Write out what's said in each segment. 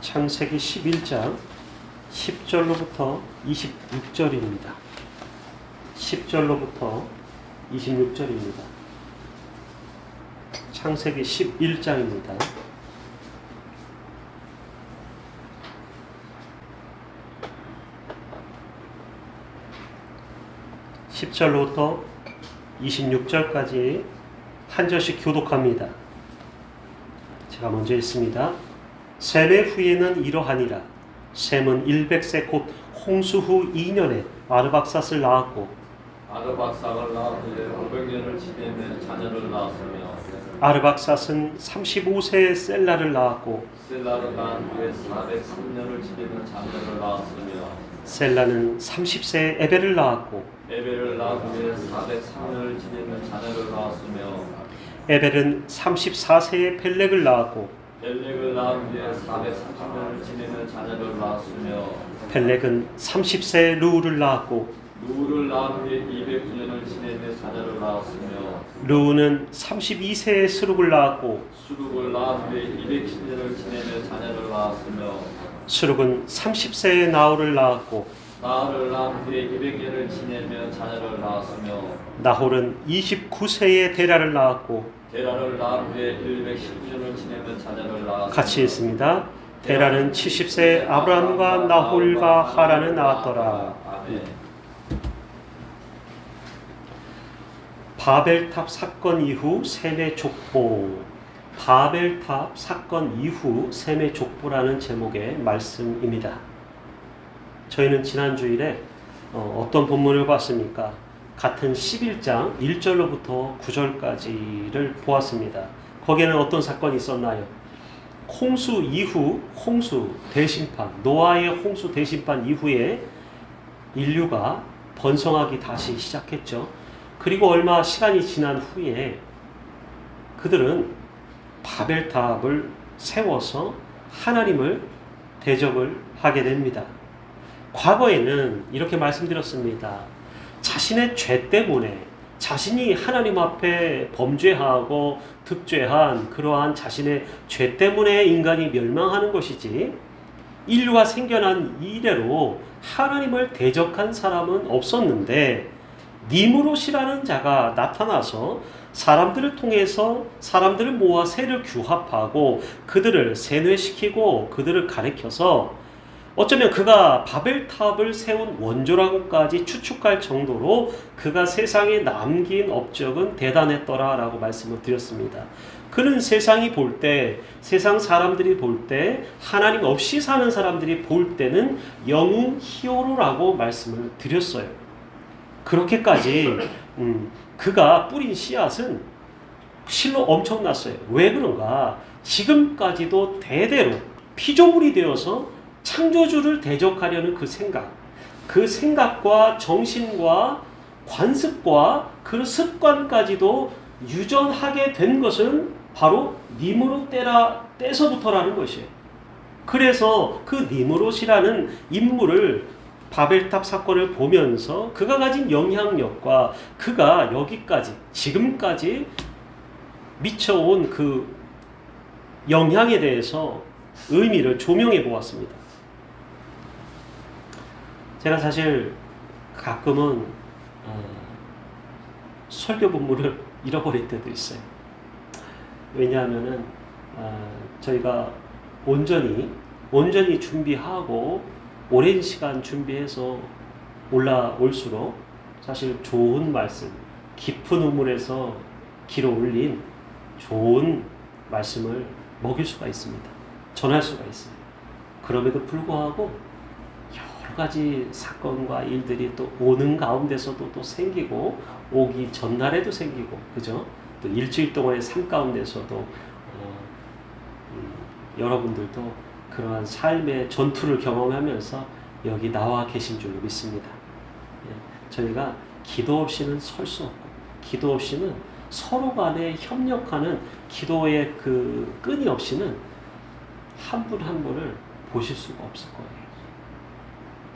창세기 11장 10절로부터 26절입니다. 10절로부터 26절입니다. 창세기 11장입니다. (10절로부터) 26절까지 한 절씩 교독합니다. 제가 먼저 읽습니다. 셈의 후예는 이러하니라. 셈은 100세 곧 홍수 후 2년에 아르박삿을 낳았고, 아르박삭을 낳았으되 500년을 지내며 자녀를 낳았으며, 아르박삿은 35세에 셀라를 낳았고, 셀라를 낳은 후에 403년을 지내며 자녀를 낳았으며, 셀라는 30세에 에벨을 낳았고, 에벨을 낳은 후에 403년을 지내며 자녀를 낳았으며, 에벨은 34세에 벨렉을 낳았고, 벨렉을 낳은 후에 430년을 지내며 자녀를 낳았으며, 벨렉은 30세에 루우를 낳았고, 누를 낳은 후에 209년을 지내며 자녀를 낳았으며, 루우는 32세에 스룩을 낳았고, 수룩을 낳은 후에 210년을 지내며 자녀를 낳았으며, 스룩은 30세에 나홀을 낳았고, 나홀을 낳은 후에 200년을 지내며 자녀를 낳았으며, 나홀은 29세에 데라를 낳았고, 데라를 낳은 후에 110년을 지내며 자녀를 낳았으며, 같이 읽습니다. 데라는 70세에 아브람과 나홀과 하란을 낳았더라. 아멘. 바벨탑 사건 이후 셈의 족보. 바벨탑 사건 이후 셈의 족보라는 제목의 말씀입니다. 저희는 지난 주일에 어떤 본문을 봤습니까? 같은 11장 1절로부터 9절까지를 보았습니다. 거기에는 어떤 사건이 있었나요? 홍수 이후, 홍수 대심판, 노아의 홍수 대심판 이후에 인류가 번성하기 다시 시작했죠. 그리고 얼마 시간이 지난 후에 그들은 바벨탑을 세워서 하나님을 대적을 하게 됩니다. 과거에는 이렇게 말씀드렸습니다. 자신의 죄 때문에 자신이 하나님 앞에 범죄하고 득죄한 그러한 자신의 죄 때문에 인간이 멸망하는 것이지, 인류가 생겨난 이래로 하나님을 대적한 사람은 없었는데, 니무롯이라는 자가 나타나서 사람들을 통해서 사람들을 모아 세를 규합하고 그들을 세뇌시키고 그들을 가리켜서 어쩌면 그가 바벨탑을 세운 원조라고까지 추측할 정도로 그가 세상에 남긴 업적은 대단했더라라고 말씀을 드렸습니다. 그는 세상이 볼 때, 세상 사람들이 볼 때, 하나님 없이 사는 사람들이 볼 때는 영웅 히어로라고 말씀을 드렸어요. 그렇게까지 그가 뿌린 씨앗은 실로 엄청났어요. 왜 그런가? 지금까지도 대대로 피조물이 되어서 창조주를 대적하려는 그 생각과 정신과 관습과 그 습관까지도 유전하게 된 것은 바로 니므롯 때서부터라는 것이에요. 그래서 그 니므롯이라는 인물을 바벨탑 사건을 보면서 그가 가진 영향력과 그가 여기까지 지금까지 미쳐온 그 영향에 대해서 의미를 조명해 보았습니다. 제가 사실 가끔은 설교 본문을 잃어버릴 때도 있어요. 왜냐하면은 저희가 온전히 준비하고 오랜 시간 준비해서 올라올수록 사실 좋은 말씀, 깊은 우물에서 길어 올린 좋은 말씀을 먹일 수가 있습니다. 전할 수가 있어요. 그럼에도 불구하고 여러 가지 사건과 일들이 또 오는 가운데서도 또 생기고, 오기 전날에도 생기고, 그죠? 또 일주일 동안의 삶 가운데서도 여러분들도 그러한 삶의 전투를 경험하면서 여기 나와 계신 줄 믿습니다. 저희가 기도 없이는 설 수 없고, 기도 없이는 서로 간에 협력하는 기도의 그 끈이 없이는 한 분 한 분을 보실 수가 없을 거예요.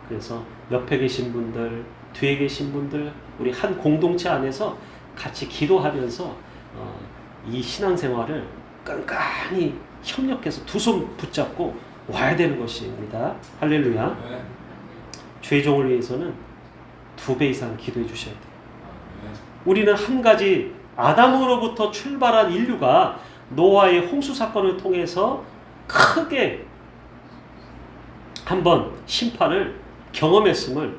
그래서 옆에 계신 분들, 뒤에 계신 분들, 우리 한 공동체 안에서 같이 기도하면서 이 신앙생활을 끈끈히 협력해서 두 손 붙잡고 와야 되는 것입니다. 할렐루야. 죄종을 위해서는 2배 이상 기도해 주셔야 돼요. 우리는 한 가지 아담으로부터 출발한 인류가 노아의 홍수 사건을 통해서 크게 한번 심판을 경험했음을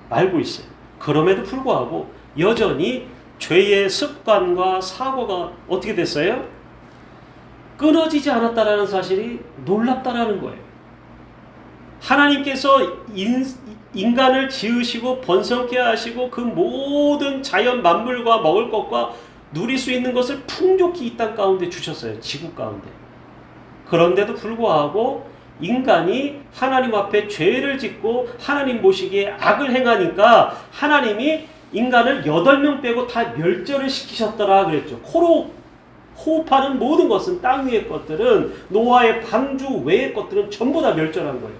알고 있어요. 그럼에도 불구하고 여전히 죄의 습관과 사고가 어떻게 됐어요? 끊어지지 않았다라는 사실이 놀랍다라는 거예요. 하나님께서 인간을 지으시고 번성케 하시고 그 모든 자연 만물과 먹을 것과 누릴 수 있는 것을 풍족히 이 땅 가운데 주셨어요. 지구 가운데. 그런데도 불구하고 인간이 하나님 앞에 죄를 짓고 하나님 보시기에 악을 행하니까 하나님이 인간을 8명 빼고 다 멸절을 시키셨더라 그랬죠. 코로 호흡하는 모든 것은 땅 위의 것들은 노아의 방주 외의 것들은 전부 다 멸절한 거예요.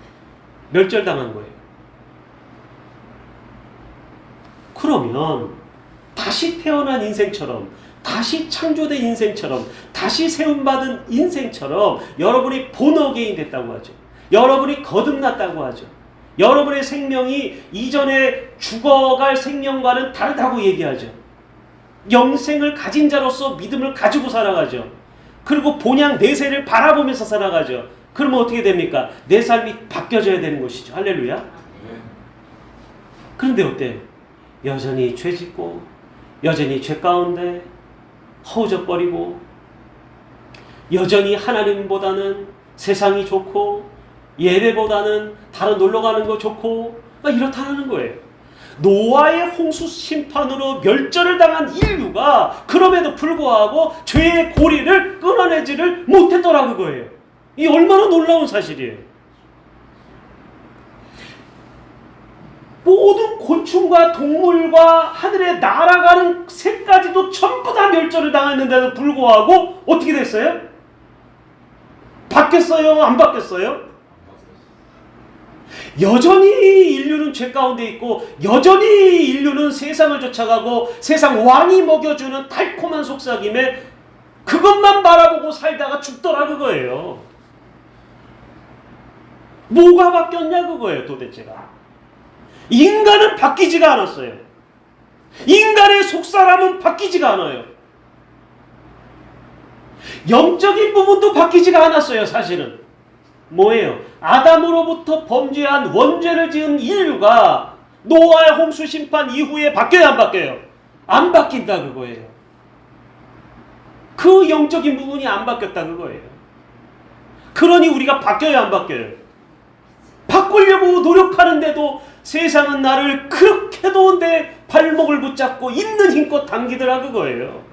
멸절당한 거예요. 그러면 다시 태어난 인생처럼 다시 창조된 인생처럼 다시 세움받은 인생처럼 여러분이 본어게인 됐다고 하죠. 여러분이 거듭났다고 하죠. 여러분의 생명이 이전에 죽어갈 생명과는 다르다고 얘기하죠. 영생을 가진 자로서 믿음을 가지고 살아가죠. 그리고 본향 내세를 바라보면서 살아가죠. 그러면 어떻게 됩니까? 내 삶이 바뀌어져야 되는 것이죠. 할렐루야. 그런데 어때요? 여전히 죄 짓고 여전히 죄 가운데 허우적거리고 여전히 하나님보다는 세상이 좋고 예배보다는 다른 놀러 가는 거 좋고 이렇다는 거예요. 노아의 홍수 심판으로 멸절을 당한 인류가 그럼에도 불구하고 죄의 고리를 끊어내지를 못했더라 그거예요. 이 얼마나 놀라운 사실이에요. 모든 곤충과 동물과 하늘에 날아가는 새까지도 전부 다 멸절을 당했는데도 불구하고 어떻게 됐어요? 바뀌었어요? 안 바뀌었어요? 여전히 인류는 죄 가운데 있고 여전히 인류는 세상을 쫓아가고 세상 왕이 먹여주는 달콤한 속삭임에 그것만 바라보고 살다가 죽더라 그거예요. 뭐가 바뀌었냐 그거예요 도대체가. 인간은 바뀌지가 않았어요. 인간의 속사람은 바뀌지가 않아요. 영적인 부분도 바뀌지가 않았어요. 사실은 뭐예요? 아담으로부터 범죄한 원죄를 지은 인류가 노아의 홍수 심판 이후에 바뀌어요? 안 바뀌어요? 안 바뀐다 그거예요. 그 영적인 부분이 안 바뀌었다 그거예요. 그러니 우리가 바뀌어요? 안 바뀌어요? 바꾸려고 노력하는데도 세상은 나를 그렇게도 내 발목을 붙잡고 있는 힘껏 당기더라 그거예요.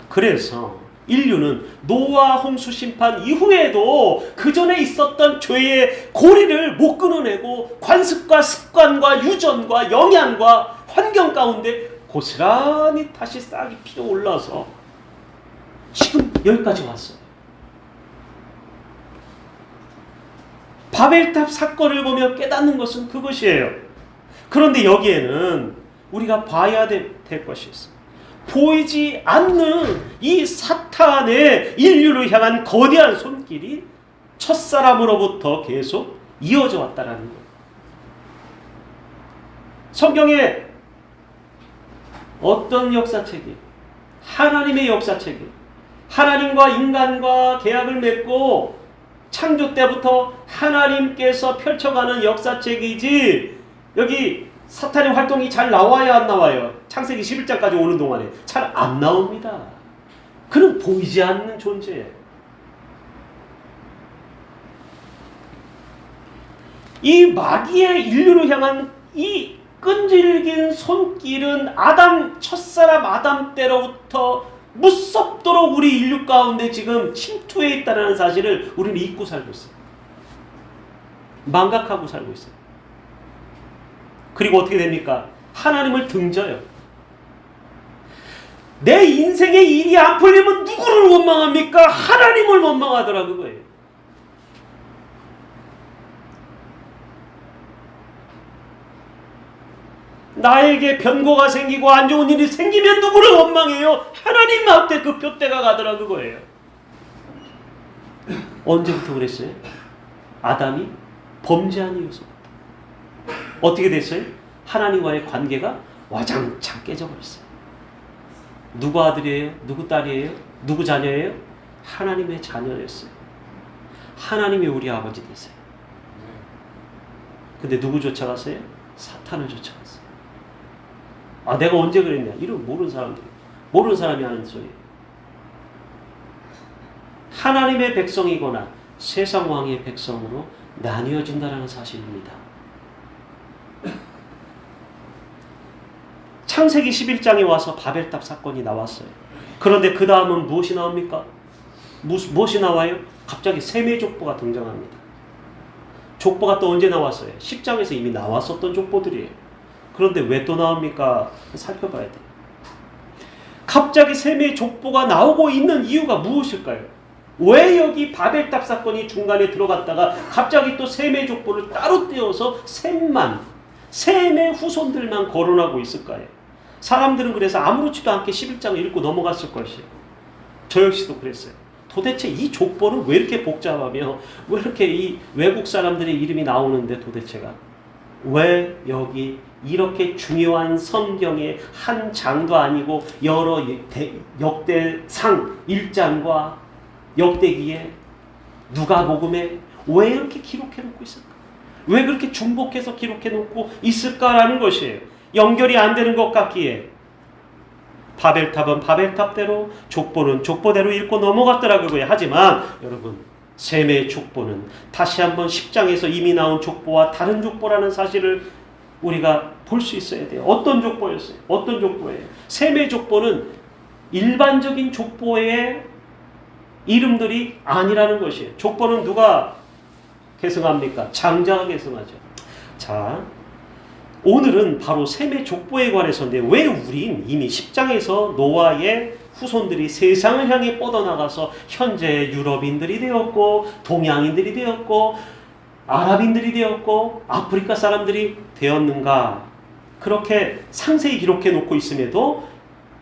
그래서 인류는 노아 홍수 심판 이후에도 그 전에 있었던 죄의 고리를 못 끊어내고 관습과 습관과 유전과 영향과 환경 가운데 고스란히 다시 싹이 피어 올라서 지금 여기까지 왔어요. 바벨탑 사건을 보며 깨닫는 것은 그것이에요. 그런데 여기에는 우리가 봐야 될 것이 있어요. 보이지 않는 이 사탄의 인류를 향한 거대한 손길이 첫사람으로부터 계속 이어져 왔다는 거예요. 성경에 어떤 역사책이 하나님의 역사책이 하나님과 인간과 계약을 맺고 창조 때부터 하나님께서 펼쳐가는 역사책이지 여기 사탄의 활동이 잘 나와야 안 나와요? 창세기 11장까지 오는 동안에 잘 안 나옵니다. 그는 보이지 않는 존재예요. 이 마귀의 인류를 향한 이 끈질긴 손길은 첫사람 아담 때로부터 무섭도록 우리 인류 가운데 지금 침투해 있다는 사실을 우리는 잊고 살고 있어요. 망각하고 살고 있어요. 그리고 어떻게 됩니까? 하나님을 등져요. 내 인생의 일이 안 풀리면 누구를 원망합니까? 하나님을 원망하더라 그거예요. 나에게 변고가 생기고 안 좋은 일이 생기면 누구를 원망해요? 하나님 앞에 그 표대가 가더라 그거예요. 언제부터 그랬어요? 아담이 범죄한 이후서부터. 어떻게 됐어요? 하나님과의 관계가 와장창 깨져버렸어요. 누구 아들이에요? 누구 딸이에요? 누구 자녀예요? 하나님의 자녀였어요. 하나님이 우리 아버지 되세요. 근데 누구 쫓아갔어요? 사탄을 쫓아갔어요. 아, 내가 언제 그랬냐? 이런 모르는 사람들이, 모르는 사람이 하는 소리예요. 하나님의 백성이거나 세상 왕의 백성으로 나뉘어진다는 사실입니다. 창세기 11장에 와서 바벨탑 사건이 나왔어요. 그런데 그 다음은 무엇이 나옵니까? 무엇이 나와요? 갑자기 셈의 족보가 등장합니다. 족보가 또 언제 나왔어요? 10장에서 이미 나왔었던 족보들이에요. 그런데 왜 또 나옵니까? 살펴봐야 돼요. 갑자기 셈의 족보가 나오고 있는 이유가 무엇일까요? 왜 여기 바벨탑 사건이 중간에 들어갔다가 갑자기 또 셈의 족보를 따로 떼어서 셈의 후손들만 거론하고 있을까요? 사람들은 그래서 아무렇지도 않게 11장을 읽고 넘어갔을 것이에요. 저 역시도 그랬어요. 도대체 이 족보는 왜 이렇게 복잡하며 왜 이렇게 이 외국 사람들의 이름이 나오는데 도대체가 왜 여기 이렇게 중요한 성경의 한 장도 아니고 여러 역대상 1장과 역대기에 누가복음에 왜 이렇게 기록해 놓고 있을까? 왜 그렇게 중복해서 기록해 놓고 있을까라는 것이에요. 연결이 안 되는 것 같기에 바벨탑은 바벨탑대로, 족보는 족보대로 읽고 넘어갔더라고요. 하지만 여러분, 셈의 족보는 다시 한번 10장에서 이미 나온 족보와 다른 족보라는 사실을 우리가 볼 수 있어야 돼요. 어떤 족보였어요? 어떤 족보예요? 셈의 족보는 일반적인 족보의 이름들이 아니라는 것이에요. 족보는 누가 계승합니까? 장자가 계승하죠. 자, 오늘은 바로 셈의 족보에 관해서인데 왜 우린 이미 10장에서 노아의 후손들이 세상을 향해 뻗어나가서 현재 유럽인들이 되었고 동양인들이 되었고 아랍인들이 되었고 아프리카 사람들이 되었는가? 그렇게 상세히 기록해 놓고 있음에도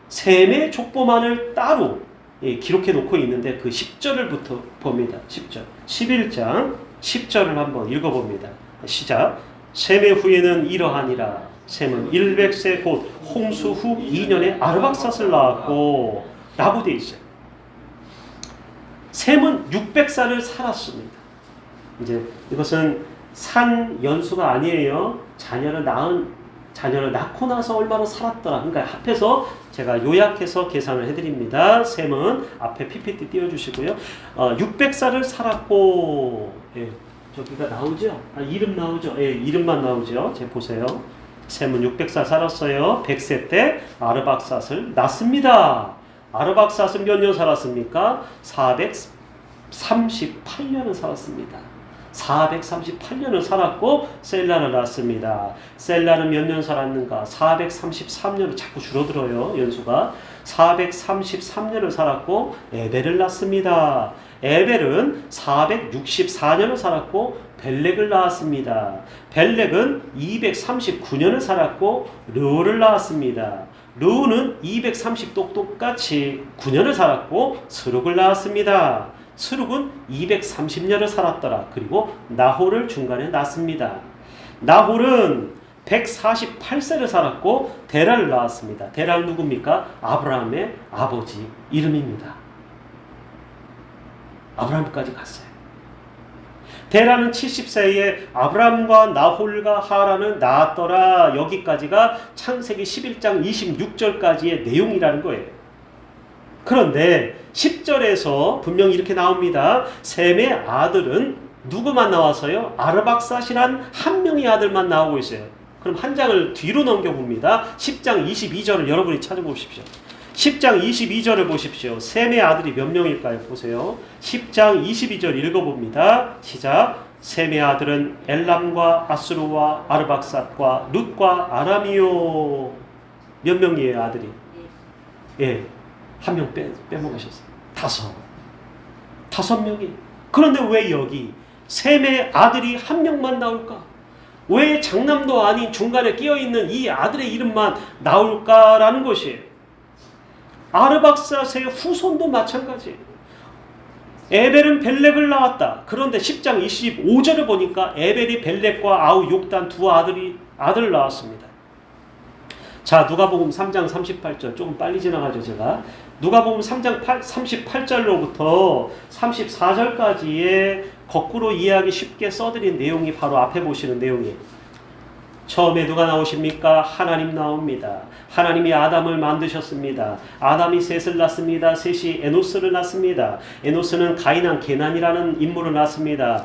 셈의 족보만을 따로 기록해 놓고 있는데 그 10절을부터 봅니다. 10절. 11장 10절을 한번 읽어봅니다. 시작. 셈의 후에는 이러하니라. 셈은 100세 곧 홍수 후 2년에 아르박삿을 낳았고 라고 되어 있어요. 셈은 600살을 살았습니다. 이제 이것은 산 연수가 아니에요. 자녀를 낳고 나서 얼마나 살았더라. 그러니까 합해서 제가 요약해서 계산을 해드립니다. 셈은 앞에 PPT 띄워주시고요. 600살을 살았고, 예, 저기가 나오죠? 이름 나오죠? 예, 이름만 나오죠? 제 보세요. 셈은 600살 살았어요. 100세 때 아르박삿을 낳습니다. 아르박삿은 몇 년 살았습니까? 438년을 살았습니다. 438년을 살았고 셀라를 낳습니다. 셀라는 몇 년 살았는가? 433년을 자꾸 줄어들어요. 연수가. 433년을 살았고 에벨을 낳습니다. 에벨은 464년을 살았고 벨렉을 낳았습니다. 벨렉은 239년을 살았고 르우를 낳았습니다. 르우는 230 똑같이 9년을 살았고 스룩을 낳았습니다. 스룩은 230년을 살았더라. 그리고 나홀을 중간에 낳습니다. 나홀은 148세를 살았고 데라를 낳았습니다. 데라는 누굽니까? 아브라함의 아버지 이름입니다. 아브라함까지 갔어요. 데라는 70세에 아브라함과 나홀과 하란을 낳았더라. 여기까지가 창세기 11장 26절까지의 내용이라는 거예요. 그런데 10절에서 분명히 이렇게 나옵니다. 셈의 아들은 누구만 나와서요? 아르박삿이란 한 명의 아들만 나오고 있어요. 그럼 한 장을 뒤로 넘겨봅니다. 10장 22절을 여러분이 찾아보십시오. 10장 22절을 보십시오. 셈의 아들이 몇 명일까요? 보세요. 10장 22절 읽어봅니다. 시작. 셈의 아들은 엘람과 아스루와 아르박삿과 룻과 아람이요. 몇 명이에요, 아들이? 예. 한 명 빼먹으셨어요. 5 명이. 그런데 왜 여기 셈의 아들이 한 명만 나올까? 왜 장남도 아닌 중간에 끼어있는 이 아들의 이름만 나올까라는 것이에요. 아르박삿의 후손도 마찬가지예요. 에벨은 벨렉을 낳았다. 그런데 10장 25절을 보니까 에벨이 벨렉과 아우 욕단 두 아들을 낳았습니다. 자, 누가복음 3장 38절 조금 빨리 지나가죠 제가. 누가복음 3장 38절로부터 34절까지의 거꾸로 이해하기 쉽게 써드린 내용이 바로 앞에 보시는 내용이에요. 처음에 누가 나오십니까? 하나님 나옵니다. 하나님이 아담을 만드셨습니다. 아담이 셋을 낳습니다. 셋이 에노스를 낳습니다. 에노스는 가이난 게난이라는 인물을 낳습니다.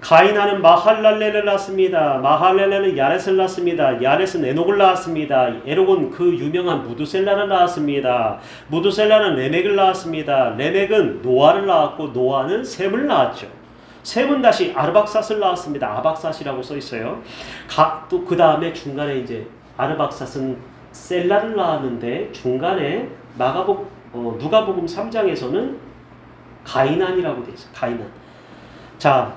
가이난은 마할랄렐을 낳습니다. 마할랄렐은 야렛을 낳습니다. 야렛은 에녹을 낳았습니다. 에녹은 그 유명한 무두셀라를 낳았습니다. 무두셀라는 레멕을 낳았습니다. 레멕은 노아를 낳았고 노아는 셈을 낳았죠. 셈은 다시 아르박삿을 낳았습니다. 아박삿이라고 써 있어요. 또 그 다음에 중간에 이제 아르박삿은 셀라를 낳았는데 중간에 누가복음 3장에서는 가이난이라고 돼 있어요. 가이난. 자,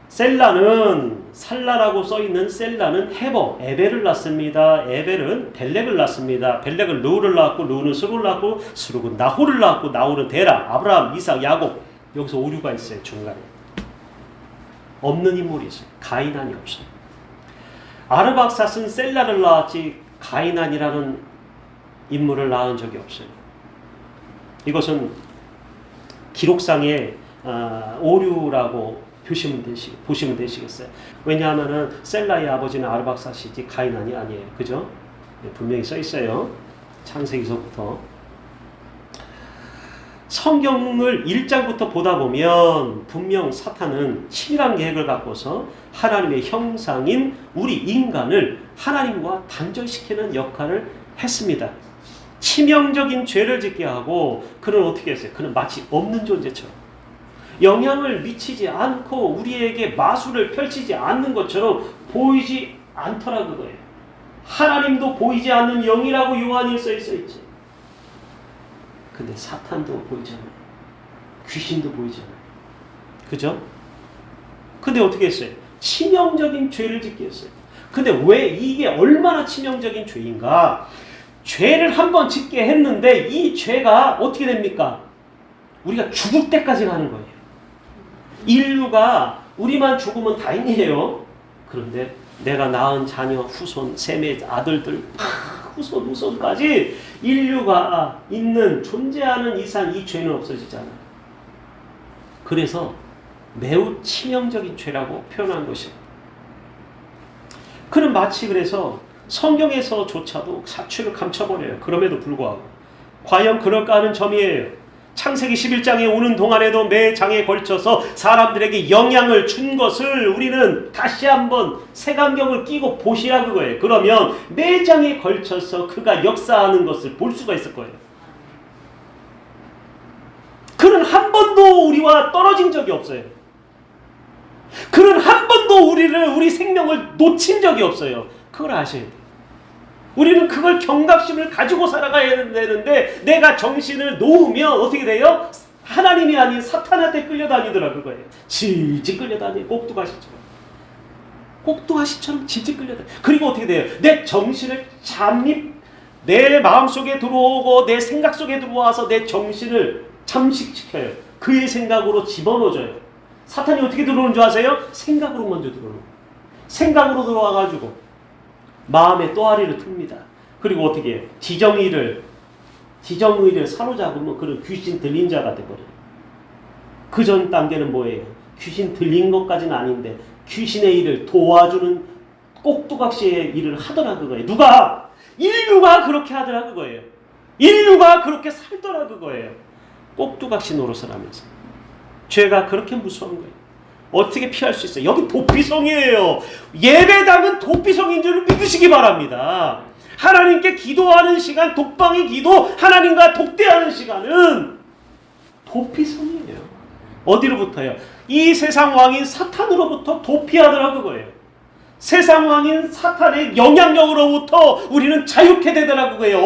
셀라는 살라라고 써 있는 셀라는 헤버 에벨을 낳습니다. 에벨은 벨렉을 낳습니다. 벨렉은 르우를 낳았고 르우는 스룩을 낳고 스룩은 나홀을 낳았고 나홀은 데라, 아브라함, 이삭, 야곱. 여기서 오류가 있어요. 중간에. 없는 인물이 있어요. 가이난이 없어요. 아르박삿은 셀라를 낳았지 가이난이라는 인물을 낳은 적이 없어요. 이것은 기록상의 오류라고 보시면 되시겠어요. 왜냐하면은 셀라의 아버지는 아르박삿이지 가이난이 아니에요. 그죠? 분명히 써 있어요. 창세기서부터. 성경을 1장부터 보다 보면 분명 사탄은 치밀한 계획을 갖고서 하나님의 형상인 우리 인간을 하나님과 단절시키는 역할을 했습니다. 치명적인 죄를 짓게 하고 그는 어떻게 했어요? 그는 마치 없는 존재처럼 영향을 미치지 않고 우리에게 마술을 펼치지 않는 것처럼 보이지 않더라 그거예요. 하나님도 보이지 않는 영이라고 요한일서에 써있지. 근데 사탄도 보이잖아요. 귀신도 보이잖아요. 그죠? 근데 어떻게 했어요? 치명적인 죄를 짓게 했어요. 근데 왜 이게 얼마나 치명적인 죄인가? 죄를 한번 짓게 했는데 이 죄가 어떻게 됩니까? 우리가 죽을 때까지 가는 거예요. 인류가 우리만 죽으면 다행이에요. 그런데 내가 낳은 자녀, 후손, 셈의 아들들 후손까지 인류가 있는 존재하는 이상 이 죄는 없어지잖아요. 그래서 매우 치명적인 죄라고 표현한 것입니다. 그는 마치 그래서 성경에서조차도 사추를 감춰버려요. 그럼에도 불구하고 과연 그럴까 하는 점이에요. 창세기 11장에 오는 동안에도 매 장에 걸쳐서 사람들에게 영향을 준 것을 우리는 다시 한번 색안경을 끼고 보시라 그거예요. 그러면 매 장에 걸쳐서 그가 역사하는 것을 볼 수가 있을 거예요. 그는 한 번도 우리와 떨어진 적이 없어요. 그는 한 번도 우리 생명을 놓친 적이 없어요. 그걸 아셔야 돼요. 우리는 그걸 경각심을 가지고 살아가야 되는데 내가 정신을 놓으면 어떻게 돼요? 하나님이 아닌 사탄한테 끌려다니더라 그거예요. 질질 끌려다니 꼭두가시처럼. 꼭두가시처럼 질질 끌려다니. 그리고 어떻게 돼요? 내 정신을 잠입 내 마음속에 들어오고 내 생각 속에 들어와서 내 정신을 잠식시켜요. 그의 생각으로 집어넣어줘요. 사탄이 어떻게 들어오는 줄 아세요? 생각으로 먼저 들어오는 거예요. 생각으로 들어와가지고 마음의 또아리를 틉니다. 그리고 어떻게 해요? 지정의를 사로잡으면 그런 귀신 들린 자가 되거든요. 그 전 단계는 뭐예요? 귀신 들린 것까지는 아닌데 귀신의 일을 도와주는 꼭두각시의 일을 하더라 그거예요. 누가? 인류가 그렇게 하더라 그거예요. 인류가 그렇게 살더라 그거예요. 꼭두각시 노릇을 하면서. 죄가 그렇게 무서운 거예요. 어떻게 피할 수 있어요? 여기 도피성이에요. 예배당은 도피성인 줄 믿으시기 바랍니다. 하나님께 기도하는 시간, 독방의 기도, 하나님과 독대하는 시간은 도피성이에요. 어디로부터요? 이 세상 왕인 사탄으로부터 도피하더라 그거예요. 세상 왕인 사탄의 영향력으로부터 우리는 자유케 되더라 그거예요.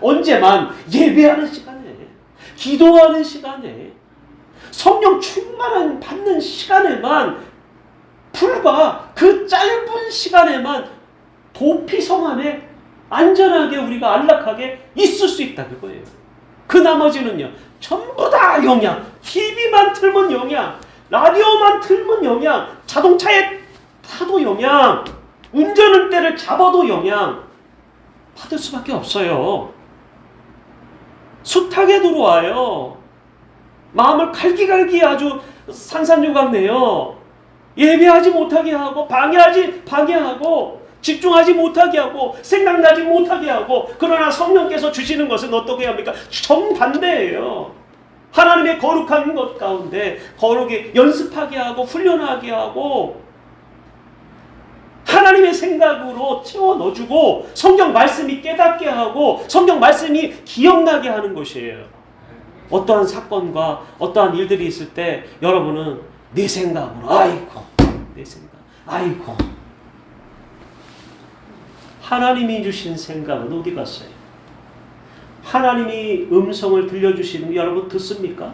언제만 예배하는 시간에, 기도하는 시간에, 성령 충만한 받는 시간에만, 불과 그 짧은 시간에만 도피성 안에 안전하게 우리가 안락하게 있을 수 있다 그거예요. 그 나머지는요 전부 다 영향. TV만 틀면 영향, 라디오만 틀면 영향, 자동차에 타도 영향, 운전할 때를 잡아도 영향 받을 수밖에 없어요. 숱하게 들어와요. 마음을 갈기갈기 아주 산산조각 내요. 예배하지 못하게 하고 방해하고 집중하지 못하게 하고 생각나지 못하게 하고. 그러나 성령께서 주시는 것은 어떻게 합니까? 정반대예요. 하나님의 거룩한 것 가운데 거룩이 연습하게 하고 훈련하게 하고 하나님의 생각으로 채워 넣어주고 성경 말씀이 깨닫게 하고 성경 말씀이 기억나게 하는 것이에요. 어떠한 사건과 어떠한 일들이 있을 때 여러분은 내 생각으로 내 생각 하나님이 주신 생각은 어디 갔어요? 하나님이 음성을 들려주시는 거 여러분 듣습니까?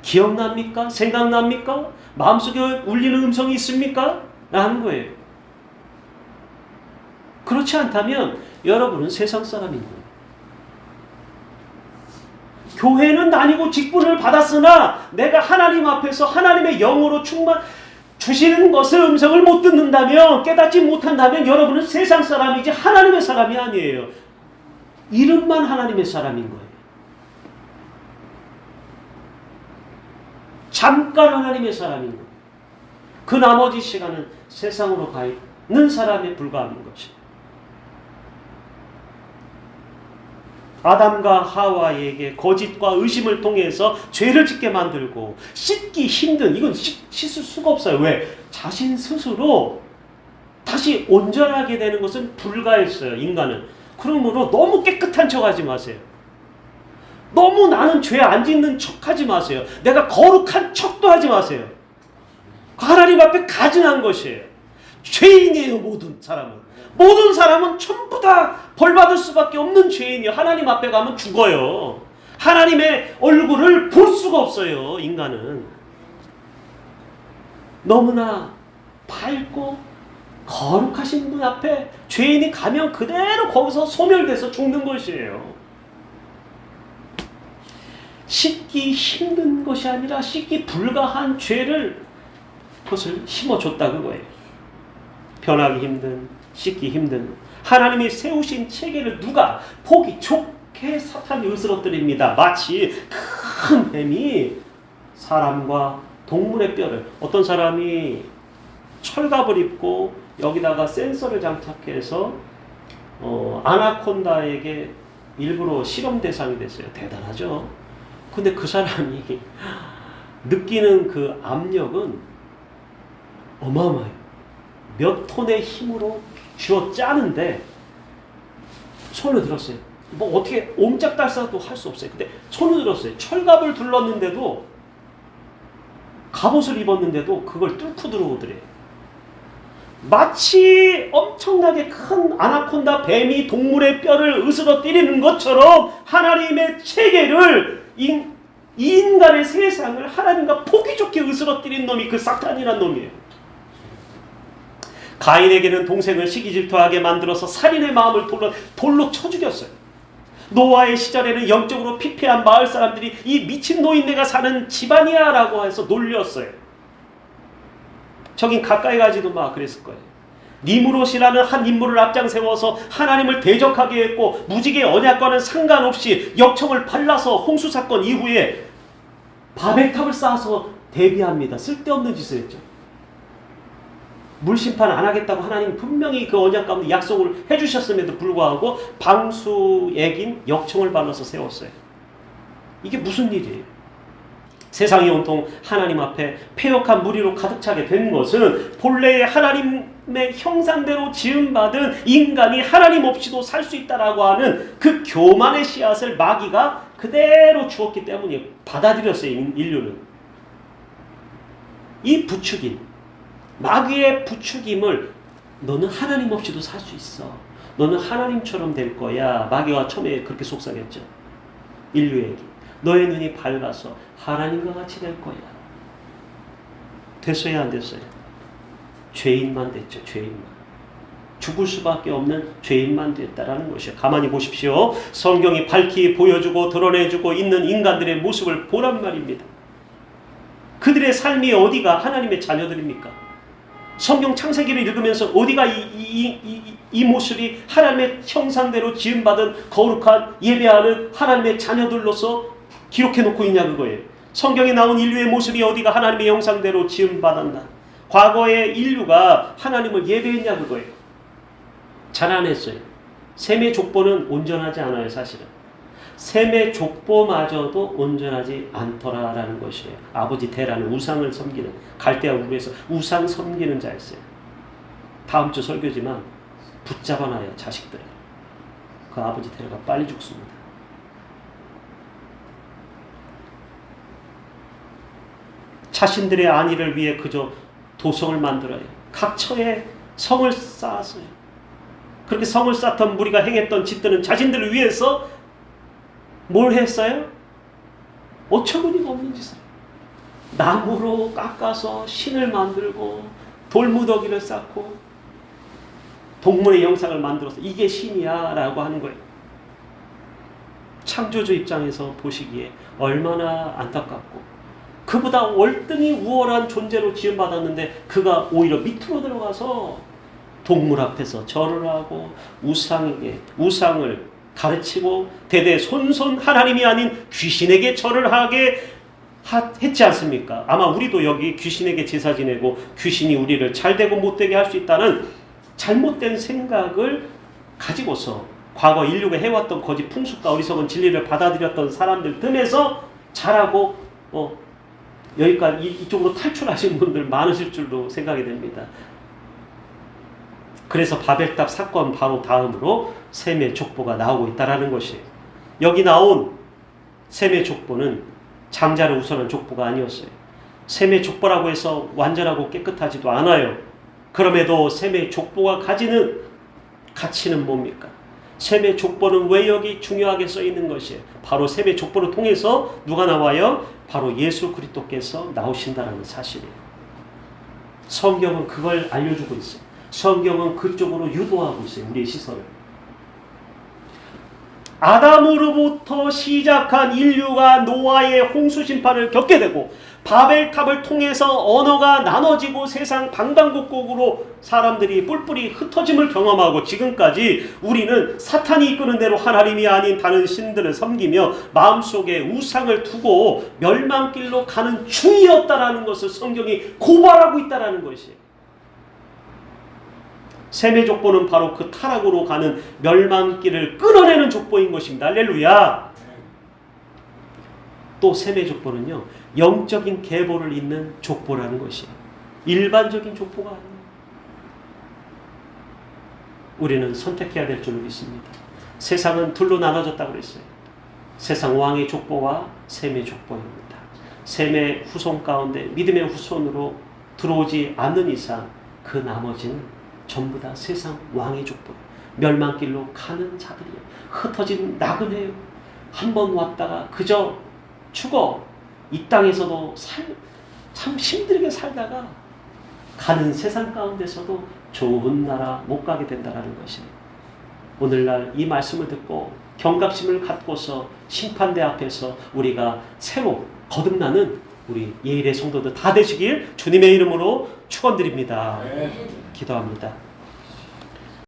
기억납니까? 생각납니까? 마음속에 울리는 음성이 있습니까? 라는 거예요. 그렇지 않다면 여러분은 세상 사람인 거예요. 교회는 다니고 직분을 받았으나 내가 하나님 앞에서 하나님의 영으로 주시는 것을 음성을 못 듣는다면, 깨닫지 못한다면 여러분은 세상 사람이지 하나님의 사람이 아니에요. 이름만 하나님의 사람인 거예요. 잠깐 하나님의 사람인 거예요. 그 나머지 시간은 세상으로 가 있는 사람에 불과한 것이. 아담과 하와에게 거짓과 의심을 통해서 죄를 짓게 만들고 씻기 힘든, 이건 씻을 수가 없어요. 왜? 자신 스스로 다시 온전하게 되는 것은 불가했어요. 인간은. 그러므로 너무 깨끗한 척하지 마세요. 너무 나는 죄 안 짓는 척하지 마세요. 내가 거룩한 척도 하지 마세요. 하나님 앞에 가증한 것이에요. 죄인이에요. 모든 사람은 전부 다 벌받을 수밖에 없는 죄인이에요. 하나님 앞에 가면 죽어요. 하나님의 얼굴을 볼 수가 없어요. 인간은. 너무나 밝고 거룩하신 분 앞에 죄인이 가면 그대로 거기서 소멸돼서 죽는 것이에요. 씻기 힘든 것이 아니라 씻기 불가한 죄를 그것을 심어줬다 그거예요. 변하기 힘든, 씻기 힘든 하나님이 세우신 체계를 누가 보기 좋게 사탄이 으스러뜨립니다. 마치 큰 뱀이 사람과 동물의 뼈를, 어떤 사람이 철갑을 입고 여기다가 센서를 장착해서 아나콘다에게 일부러 실험 대상이 됐어요. 대단하죠. 근데 그 사람이 느끼는 그 압력은 어마어마해요. 몇 톤의 힘으로 쥐어 짜는데 손을 들었어요. 뭐 어떻게 옴짝달싹도 할 수 없어요. 근데 손을 들었어요. 철갑을 둘렀는데도, 갑옷을 입었는데도 그걸 뚫고 들어오더래요. 마치 엄청나게 큰 아나콘다 뱀이 동물의 뼈를 으스러뜨리는 것처럼 하나님의 체계를, 이 인간의 세상을 하나님과 보기 좋게 으스러뜨린 놈이 그 사탄이란 놈이에요. 가인에게는 동생을 시기 질투하게 만들어서 살인의 마음을 돌로 쳐 죽였어요. 노아의 시절에는 영적으로 피폐한 마을 사람들이 이 미친 노인네가 사는 집안이야 라고 해서 놀렸어요. 저긴 가까이 가지도 마 그랬을 거예요. 니무롯이라는 한 인물을 앞장세워서 하나님을 대적하게 했고 무지개 언약과는 상관없이 역청을 발라서 홍수 사건 이후에 바벨탑을 쌓아서 대비합니다. 쓸데없는 짓을 했죠. 물심판 안 하겠다고 하나님 분명히 그 언약 가운데 약속을 해주셨음에도 불구하고 방수액인 역청을 발라서 세웠어요. 이게 무슨 일이에요? 세상이 온통 하나님 앞에 패역한 무리로 가득 차게 된 것은 본래의 하나님의 형상대로 지음받은 인간이 하나님 없이도 살 수 있다라고 하는 그 교만의 씨앗을 마귀가 그대로 주었기 때문에 받아들였어요. 인류는. 이 부추김, 마귀의 부추김을 너는 하나님 없이도 살 수 있어. 너는 하나님처럼 될 거야. 마귀가 처음에 그렇게 속삭였죠. 인류에게. 너의 눈이 밝아서 하나님과 같이 될 거야. 됐어요? 안 됐어요? 죄인만 됐죠. 죽을 수밖에 없는 죄인만 됐다라는 것이에요. 가만히 보십시오. 성경이 밝히 보여주고 드러내주고 있는 인간들의 모습을 보란 말입니다. 그들의 삶이 어디가 하나님의 자녀들입니까? 성경 창세기를 읽으면서 어디가 이 모습이 하나님의 형상대로 지음받은 거룩한 예배하는 하나님의 자녀들로서 기록해놓고 있냐 그거예요. 성경에 나온 인류의 모습이 어디가 하나님의 형상대로 지음받았나. 과거의 인류가 하나님을 예배했냐 그거예요. 잘 안 했어요. 셈의 족보는 온전하지 않아요. 사실은 셈의 족보마저도 온전하지 않더라라는 것이에요. 아버지 테라는 우상을 섬기는, 갈대아 우르에서 우상 섬기는 자였어요. 다음 주 설교지만 붙잡아놔요. 자식들. 그 아버지 테라가 빨리 죽습니다. 자신들의 안위를 위해 그저 도성을 만들어요. 각처에 성을 쌓았어요. 그렇게 성을 쌓던 무리가 행했던 짓들은 자신들을 위해서 뭘 했어요? 어처구니가 없는 짓을. 나무로 깎아서 신을 만들고 돌무더기를 쌓고 동물의 형상을 만들어서 이게 신이야 라고 하는 거예요. 창조주 입장에서 보시기에 얼마나 안타깝고, 그보다 월등히 우월한 존재로 지음받았는데 그가 오히려 밑으로 들어가서 동물 앞에서 절을 하고 우상을 가르치고 대대손손 하나님이 아닌 귀신에게 절을 하게 했지 않습니까? 아마 우리도 여기 귀신에게 제사 지내고 귀신이 우리를 잘되고 못되게 할 수 있다는 잘못된 생각을 가지고서 과거 인류가 해왔던 거짓 풍습과 어리석은 진리를 받아들였던 사람들 틈에서 자라고 여기까지 이쪽으로 탈출하신 분들 많으실 줄로 생각이 됩니다. 그래서 바벨탑 사건 바로 다음으로 셈의 족보가 나오고 있다는 것이에요. 여기 나온 셈의 족보는 장자를 우선한 족보가 아니었어요. 셈의 족보라고 해서 완전하고 깨끗하지도 않아요. 그럼에도 셈의 족보가 가지는 가치는 뭡니까? 셈의 족보는 왜 여기 중요하게 써 있는 것이에요? 바로 셈의 족보를 통해서 누가 나와요? 바로 예수 그리스도께서 나오신다는 사실이에요. 성경은 그걸 알려주고 있어요. 성경은 그쪽으로 유도하고 있어요. 우리의 시선을. 아담으로부터 시작한 인류가 노아의 홍수 심판을 겪게 되고 바벨탑을 통해서 언어가 나눠지고 세상 방방곡곡으로 사람들이 뿔뿔이 흩어짐을 경험하고 지금까지 우리는 사탄이 이끄는 대로 하나님이 아닌 다른 신들을 섬기며 마음속에 우상을 두고 멸망길로 가는 중이었다라는 것을 성경이 고발하고 있다라는 것이에요. 셈의 족보는 바로 그 타락으로 가는 멸망길을 끊어내는 족보인 것입니다. 할렐루야. 또 셈의 족보는요, 영적인 계보를 잇는 족보라는 것이에요. 일반적인 족보가 아니에요. 우리는 선택해야 될 줄로 믿습니다. 세상은 둘로 나눠졌다고 그랬어요. 세상 왕의 족보와 셈의 족보입니다. 셈의 후손 가운데 믿음의 후손으로 들어오지 않는 이상 그 나머지는 전부 다 세상 왕의 족보, 멸망길로 가는 자들이에요. 흩어진 나그네요. 한번 왔다가 그저 죽어. 이 땅에서도 참 힘들게 살다가 가는 세상 가운데서도 좋은 나라 못 가게 된다는 것이에요. 오늘날 이 말씀을 듣고 경각심을 갖고서 심판대 앞에서 우리가 새로 거듭나는 우리 예일의 성도들 다 되시길 주님의 이름으로 축원드립니다. 기도합니다.